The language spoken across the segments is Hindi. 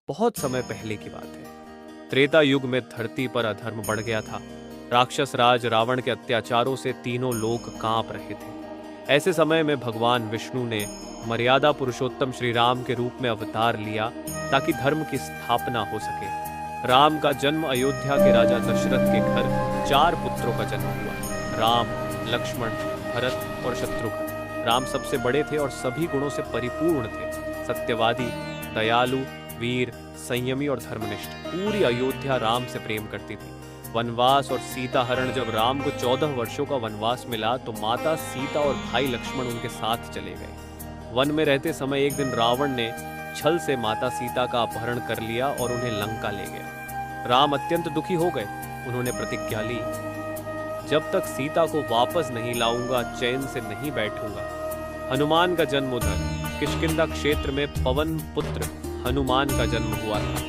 बहुत समय पहले की बात है। त्रेता युग में धरती पर अधर्म बढ़ गया था। राक्षस राज रावण के अत्याचारों से तीनों लोग कांप रहे थे। ऐसे समय में भगवान विष्णु ने मर्यादा पुरुषोत्तम श्री राम के रूप में अवतार लिया ताकि धर्म की स्थापना हो सके। राम का जन्म अयोध्या के राजा दशरथ के घर 4 पुत्रों का जन्म हुआ, राम, लक्ष्मण, भरत और शत्रुघ्न। राम सबसे बड़े थे और सभी गुणों से परिपूर्ण थे। सत्यवादी, दयालु, वीर, संयमी और धर्मनिष्ठ। पूरी अयोध्या राम से प्रेम करती थी। वनवास और सीता हरण जब राम को 14 वर्षों का वनवास मिला तो माता सीता और भाई लक्ष्मण उनके साथ चले गए। वन में रहते समय एक दिन रावण ने छल से माता सीता का अपहरण कर लिया और उन्हें लंका ले गया। राम अत्यंत दुखी हो गए। उन्होंने प्रतिज्ञा ली, जब तक सीता को वापस नहीं लाऊंगा चैन से नहीं बैठूंगा। हनुमान का जन्म उधर किष्किंधा क्षेत्र में पवन पुत्र हनुमान का जन्म हुआ था।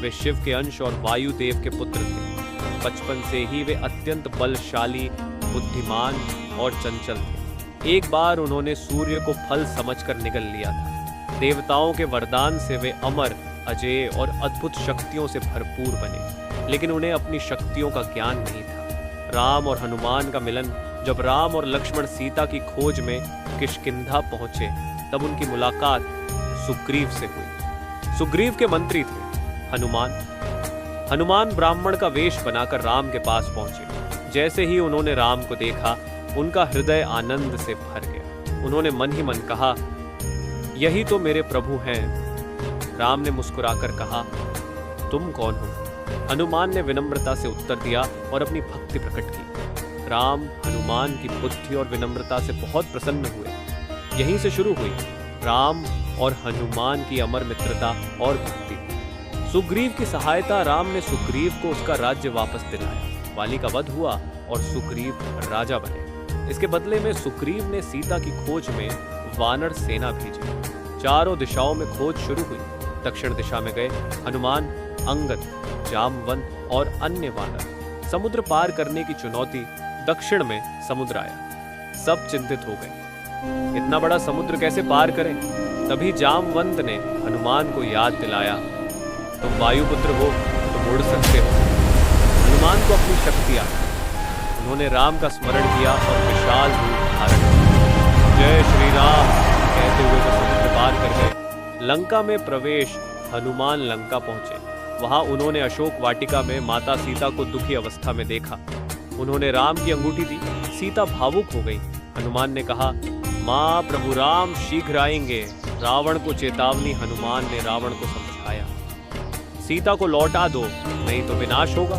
वे शिव के अंश और वायु देव के पुत्र थे। बचपन से ही वे अत्यंत बलशाली, बुद्धिमान और चंचल थे। एक बार उन्होंने सूर्य को फल समझकर निगल लिया था। देवताओं के वरदान से वे अमर, अजेय और अद्भुत शक्तियों से भरपूर बने, लेकिन उन्हें अपनी शक्तियों का ज्ञान नहीं था। राम और हनुमान का मिलन जब राम और लक्ष्मण सीता की खोज में किष्किंधा पहुंचे तब उनकी मुलाकात सुग्रीव से हुई। सुग्रीव के मंत्री थे हनुमान ब्राह्मण का वेश बनाकर राम के पास पहुंचे। जैसे ही उन्होंने राम को देखा उनका हृदय आनंद से भर गया। उन्होंने मन ही मन कहा, यही तो मेरे प्रभु हैं। राम ने मुस्कुराकर कहा, तुम कौन हो? हनुमान ने विनम्रता से उत्तर दिया और अपनी भक्ति प्रकट की। राम हनुमान की बुद्धि और विनम्रता से बहुत प्रसन्न हुए। यहीं से शुरू हुई राम और हनुमान की अमर मित्रता और भक्ति। सुग्रीव की सहायता राम ने सुग्रीव को उसका राज्य वापस दिलाया। वाली का वध हुआ और सुग्रीव राजा बने। इसके बदले में सुग्रीव ने सीता की खोज में वानर सेना भेजी। चारों दिशाओं में खोज शुरू हुई। दक्षिण दिशा में गए हनुमान, अंगद, जामवंत और अन्य वानर। समुद्र पार करने की चुनौती, दक्षिण में समुद्र आया। सब चिंतित हो गए, इतना बड़ा समुद्र कैसे पार करें? तभी जामवंत ने हनुमान को याद दिलाया, तुम वायुपुत्र हो तो उड़ सकते हो। हनुमान को अपनी शक्ति आई। उन्होंने राम का स्मरण किया और विशाल रूप धारण किया। जय श्री राम कहते हुए वो समुद्र पार कर गए। लंका में प्रवेश, हनुमान लंका पहुंचे। वहां उन्होंने अशोक वाटिका में माता सीता को दुखी अवस्था में देखा। उन्होंने राम की अंगूठी दी। सीता भावुक हो गई। हनुमान ने कहा, माँ, प्रभु राम शीघ्र आएंगे। रावण को चेतावनी हनुमान ने रावण को समझाया, सीता को लौटा दो नहीं तो विनाश होगा।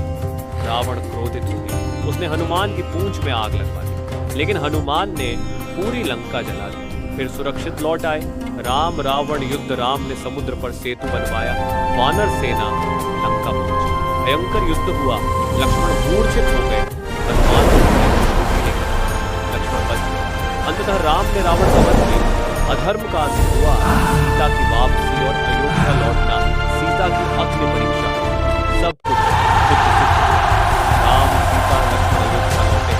रावण क्रोधित हो गया। उसने हनुमान की पूंछ में आग लगवा दी, लेकिन हनुमान ने पूरी लंका जला दी। फिर सुरक्षित लौट आए। राम रावण युद्ध, राम ने समुद्र पर सेतु बनवाया। वानर सेना लंका पहुंची। भयंकर युद्ध हुआ। लक्ष्मण मूर्छित हो गए। हनुमान लक्ष्मण बच गए। अंततः राम ने रावण का वध किया। अधर्म का अंत हुआ। सीता की वापसी और अयोध्या लौटना, सीता की अग्नि परीक्षा, सब कुछ राम, सीता, लक्ष्मण अयोध्या लौटे।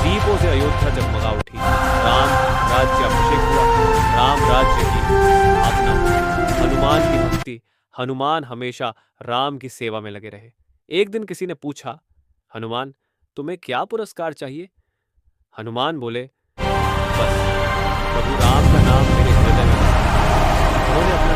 दीपों से अयोध्या जगमगा उठी। राम राज्य अभिषेक हुआ। राम राज्य की स्थापना हुई। हनुमान की भक्ति, हनुमान हमेशा राम की सेवा में लगे रहे। एक दिन किसी ने पूछा, हनुमान, तुम्हें क्या पुरस्कार चाहिए? हनुमान बोले, बस प्रभु राम का नाम मेरे हृदय में बसा। उन्होंने अपना